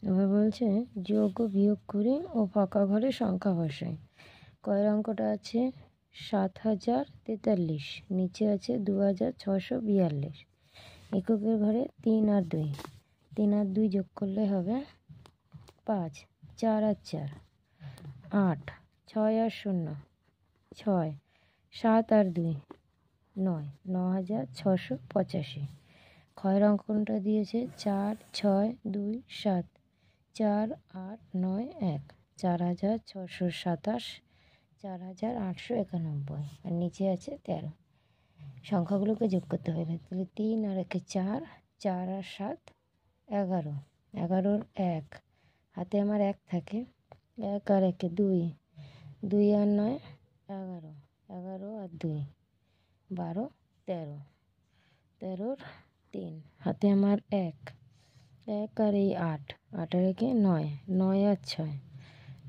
এবার বলছে যোগ ও বিয়োগ করে ও ফাঁকা ঘরে সংখ্যা বসাই। কয়ের অঙ্কটা আছে 7043, নিচে আছে 2642। এককের ঘরে 3 আর 2, 3 আর 2 যোগ করলে হবে 5, 4 আর 4 8, 6 আর 0 6, 7 আর 2 9, 9685। ক্ষয়ের অঙ্কনটা দিয়েছে 4 6 2 7, 4 8 9 1, 4627, 4891। আর নিচে আছে 13। সংখ্যাগুলোকে যোগ করতে হবে। তাহলে 3 আর 1 4, 4 আর 7 11, 11 1, হাতে আমার 1 থাকে, 1 আর 1 2, 2 আর 9 11, 11 আর 2 12, 13, 13 3, হাতে আমার 1, 1 আর এই 8, 8 আর 1 9, 9 আর 6,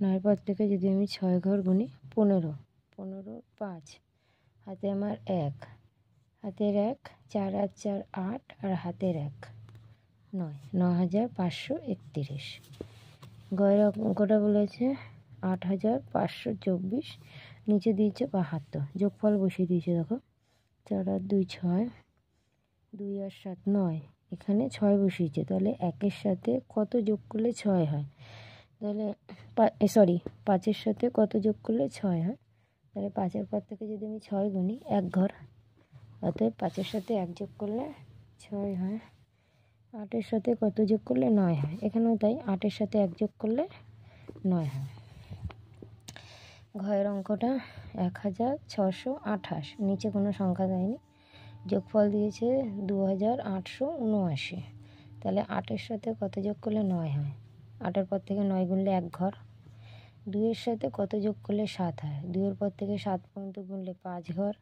9 পর থেকে যদি আমি 6 ঘর গুনি 15, 15 5, হাতে আমার 1, হাতের 1, 4 আর 4 8, আর হাতের 1 9, 9531। গয়ের অঙ্কটা বলেছে 8524, নিচে দিয়েছে 72। যোগফল বসিয়ে দিয়েছে, দেখো 4 আর 2 6, 2 আর 7 9, এখানে 6 বসিয়েছে। তাহলে 1-এর সাথে কত যোগ করলে 6 হয়? তাহলে 5-এর সাথে কত যোগ করলে 6 হয়? তাহলে 5-এর পর থেকে যদি আমি 6 গুনি 1 ঘর, অতএব 5-এর সাথে 1 যোগ করলে 6 হয়। 8-এর সাথে কত যোগ করলে 9 হয়? এখানেও তাই, 8-এর সাথে 1 যোগ করলে 9 হয়। ঘয়ের অঙ্কটা 1628, নিচে কোনো সংখ্যা দেয়নি। যোগফল দিয়েছে 2879। তাহলে 8-এর সাথে কত যোগ করলে 9 হয়? 8-এর পর থেকে 9 গুনলে 1 ঘর। 2-এর সাথে কত যোগ করলে 7 হয়? 2-এর পর থেকে 7 পর্যন্ত গুনলে 5 ঘর।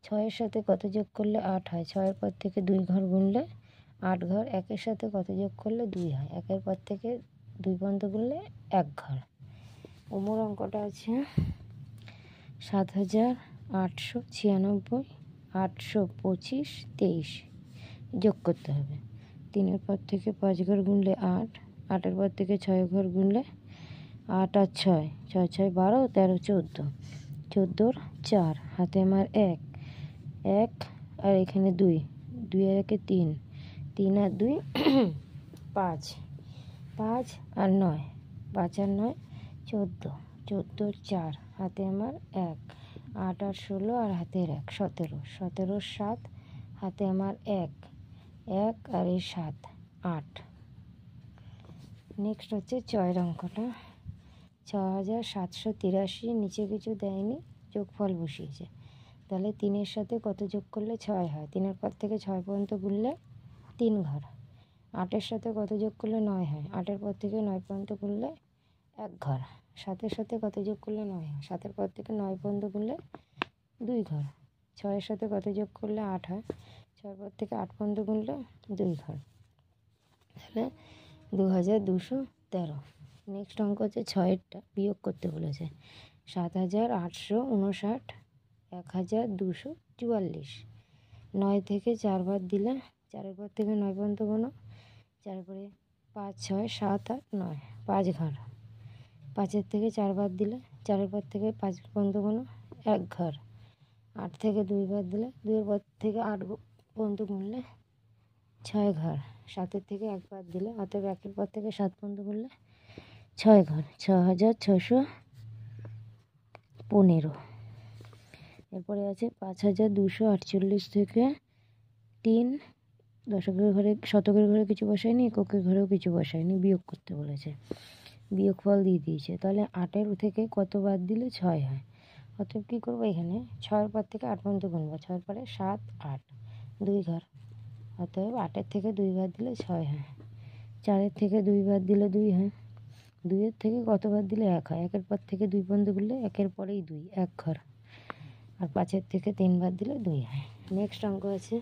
6-এর সাথে কত যোগ করলে 8 হয়? 6-এর পর থেকে 2 ঘর গুনলে 8 ঘর। 1-এর সাথে কত যোগ করলে 2 হয়? 1-এর পর থেকে 2 পর্যন্ত গুনলে 1 ঘর। উমর অঙ্কটা আছে 7896, 825 23, যোগ করতে হবে। 3-এর পর থেকে 5 ঘর গুনলে 8, 8-এর পর থেকে 6 ঘর গুনলে 8 আর 6, 6 6 12, 13 14, 14 4, হাতে আমার 1, 1 আর এখানে 2, 2 আর 1 3, 3 আর 2 5, 5 আর 9, 5 আর 9 14, 14 4, হাতে আমার 1, 8 আর 16, আর হাতের 1 17, 17 7, হাতে আমার 1, 1 আর এই 7 8। নেক্সট হচ্ছে ছয়ের অঙ্কটা 6783, নিচে কিছু দেয়নি, যোগফল বসিয়েছে। তাহলে 3-এর সাথে কত যোগ করলে 6 হয়? 3-এর পর থেকে 6 পর্যন্ত গুনলে 3 ঘর। 8-এর সাথে কত যোগ করলে 9 হয়? 8-এর পর থেকে 9 পর্যন্ত গুনলে 1 ঘর। 7-এর সাথে কত যোগ করলে 9 হয়? 7-এর পর থেকে 9 পর্যন্ত গুনলে 2 ঘর। 6-এর সাথে কত যোগ করলে 8 হয়? 6-এর পর থেকে 8 পর্যন্ত গুনলে 2 ঘর। তাহলে 2213। নেক্সট অঙ্ক হচ্ছে 6-এরটা, বিয়োগ করতে বলেছে। 7859, 1244। 9 থেকে 4 বাদ দিলে 4-এর পর থেকে 9 পর্যন্ত গোনো। 4 পরে 5 6 7 8 9, 5 ঘর। 5-এর থেকে 4 বাদ দিলে 4-এর পর থেকে 5 পর্যন্ত গোনো, 1 ঘর। 8 থেকে 2 বাদ দিলে 2-এর পর থেকে 8 পর্যন্ত গুনলে 6 ঘর। 7-এর থেকে 1 বাদ দিলে, অতএব 1-এর পর থেকে 7 পর্যন্ত গুনলে 6 ঘর। 6615। এরপরে আছে 5248 থেকে 3, দশকের ঘরে শতকের ঘরে কিছু বসায়নি, এককের ঘরেও কিছু বসায়নি, বিয়োগ করতে বলেছে। বিয়োগফল দিয়ে দিয়েছে। তাহলে 8-এর থেকে কত বাদ দিলে 6 হয়? অতএব কী করবো, এখানে 6-এর পর থেকে 8 পর্যন্ত গুনবো। 6 পরে 7 8, 2 ঘর। অতএব 8-এর থেকে 2 বাদ দিলে 6 হয়। 4-এর থেকে 2 বাদ দিলে 2 হয়। 2-এর থেকে কত বাদ দিলে 1 হয়? 1-এর পর থেকে 2 পর্যন্ত গুনলে 1-এর পরেই 2, 1 ঘর। আর 5-এর থেকে 3 বাদ দিলে 2 হয়। নেক্সট অঙ্ক আছে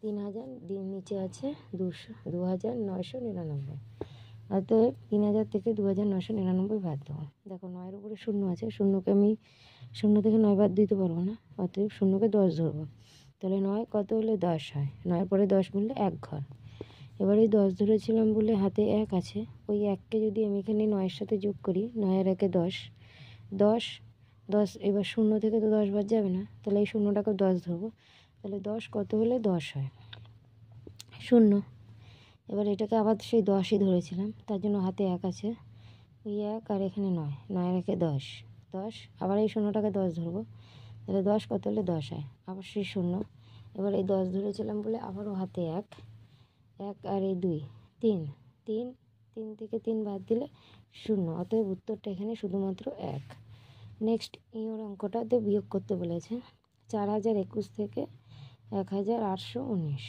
3000, নিচে আছে 2999। অতএব 3000 থেকে 2999 বাদ দেবো। দেখো 9-এর উপরে 0 আছে, শূন্যকে আমি 0 থেকে 9 বাদ দিতে পারবো না, অতএব 0কে 10 ধরবো। তাহলে 9 কত হলে 10 হয়? 9-এর পরে 10 গুনলে 1 ঘর। এবার এই 10 ধরেছিলাম বলে হাতে 1 আছে, ওই 1কে যদি আমি এখানে 9-এর সাথে যোগ করি, 9 আর 1-এ 10, 10 10 এবার 0 থেকে তো 10 বাদ যাবে না, তাহলে এই 0টাকে 10 ধরবো। তাহলে 10 কত হলে 10 হয়? 0। এবার এটাকে আবার সেই 10ই ধরেছিলাম, তার জন্য হাতে 1 আছে, ওই 1 আর এখানে 9, 9 আর 1-এ 10, 10 আবার এই 0টাকে 10 ধরবো, তাহলে 10 কত হলে 10 হয়? আবার সেই 0। এবার এই 10 ধরেছিলাম বলে আবারও হাতে 1, 1 আর এই 2, 3, 3 3 থেকে 3 বাদ দিলে 0, অতএব উত্তরটা এখানে শুধুমাত্র 1। নেক্সট ইওর অঙ্কটাতে বিয়োগ করতে বলেছে। 4021 থেকে 1819,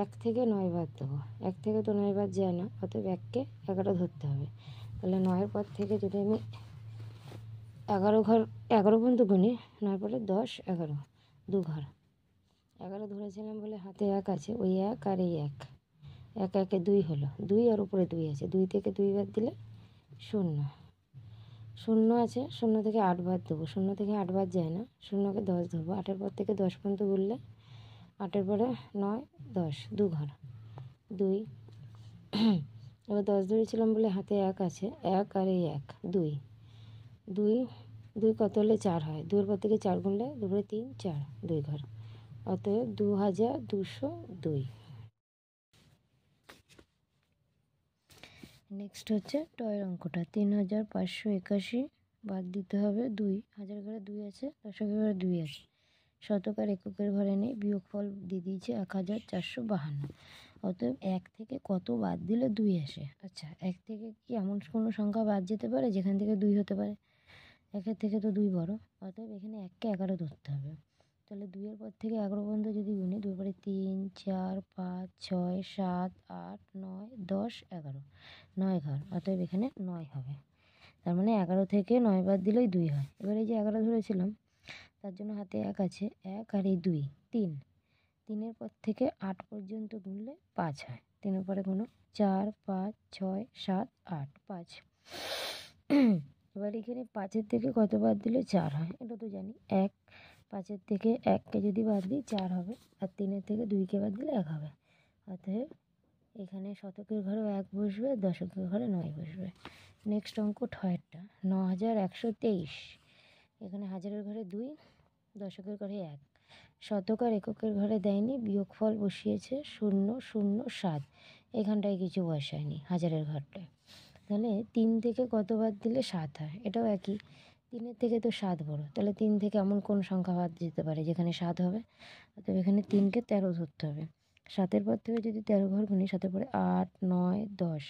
1 থেকে 9 বাদ দেবো, 1 থেকে তো 9 বাদ যায় না, অতএব 1কে 11 ধরতে হবে। তাহলে 9-এর পর থেকে যদি আমি 11 পর্যন্ত গুনি, 9 পরে 10, 11, 2 ঘর। 11 ধরেছিলাম বলে হাতে 1 আছে, ওই 1 আর এই 1, 1 1-এ 2 হলো, 2 আর উপরে 2 আছে, 2 থেকে 2 বাদ দিলে 0, 0 আছে, 0 থেকে 8 বাদ দেবো, 0 থেকে 8 বাদ যায় না, 0কে 10 ধরবো, 8-এর পর থেকে 10 পর্যন্ত গুনলে 8-এর পরে 9, 10, 2 ঘর, 2। এবার 10 ধরেছিলাম বলে হাতে 1 আছে, 1 আর এই 1, 2, 2 2 কত হলে 4 হয়? 2-এর পর থেকে 4 গুনলে 2 করে 3, 4, 2 ঘর, অতএব 2202। নেক্সট হচ্ছে টয়ের অঙ্কটা। 3581 বাদ দিতে হবে 2, হাজার ঘরে 2 আছে, দশকের ঘরে 2 আছে, শতক আর এককের ঘরে নেই, বিয়োগফল দিয়ে দিয়েছে 1452। অতএব 1 থেকে কত বাদ দিলে 2 আসে? আচ্ছা, 1 থেকে কি এমন কোনো সংখ্যা বাদ যেতে পারে যেখান থেকে 2 হতে পারে? 1-এর থেকে তো 2 বড়, অতএব এখানে 1কে 11 ধরতে হবে। তাহলে 2-এর পর থেকে 11 পর্যন্ত যদি গুনি, 2 পরে 3, 4, 5, 6, 7, 8, 9, 10, 11, 9 ঘর, অতএব এখানে 9 হবে। তার মানে 11 থেকে 9 বাদ দিলেই 2 হয়। এবার এই যে 11 ধরেছিলাম, তার জন্য হাতে 1 আছে, 1 আর এই 2, 3, 3-এর পর থেকে 8 পর্যন্ত গুনলে 5 হয়, 3-এর পরে গুনো, 4, 5, 6, 7, 8, 5। এবার এখানে 5-এর থেকে কত বাদ দিলে 4 হয়? এটা তো জানি, 1, 5-এর থেকে 1কে যদি বাদ দিই 4 হবে, আর 3-এর থেকে 2কে বাদ দিলে 1 হবে। অতএব এখানে শতকের ঘরেও 1 বসবে, দশকের ঘরে 9 বসবে। নেক্সট অঙ্ক 6-এরটা, 9123, এখানে হাজারের ঘরে 2, দশকের ঘরে 1, শতক আর এককের ঘরে দেয়নি, বিয়োগফল বসিয়েছে 0 0 7, এখানটায় কিছু বসায়নি হাজারের ঘরটায়। তাহলে 3 থেকে কত বাদ দিলে 7 হয়? এটাও একই, 3-এর থেকে তো 7 বড়, তাহলে 3 থেকে এমন কোন সংখ্যা বাদ যেতে পারে যেখানে 7 হবে? অতএব এখানে 3কে 13 ধরতে হবে। 7-এর পর থেকে যদি 13 ঘর গুনি, 7-এর পরে 8, 9, 10,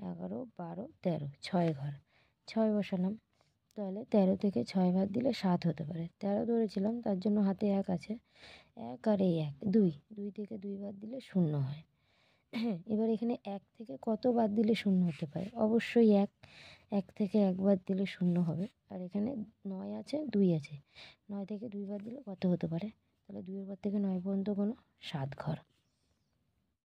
11, 12, 13, 6 ঘর, 6 বসালাম, তাহলে 13 থেকে 6 বাদ দিলে 7 হতে পারে। 13 ধরেছিলাম, তার জন্য হাতে 1 আছে, 1 আর এই 1, 2, 2 থেকে 2 বাদ দিলে 0 হয়। এবার এখানে 1 থেকে কত বাদ দিলে 0 হতে পারে? অবশ্যই 1, 1 থেকে 1 বাদ দিলে 0 হবে। আর এখানে 9 আছে, 2 আছে, 9 থেকে 2 বাদ দিলে কত হতে পারে? তাহলে 2-এর পর থেকে 9 পর্যন্ত কোনো 7 ঘর।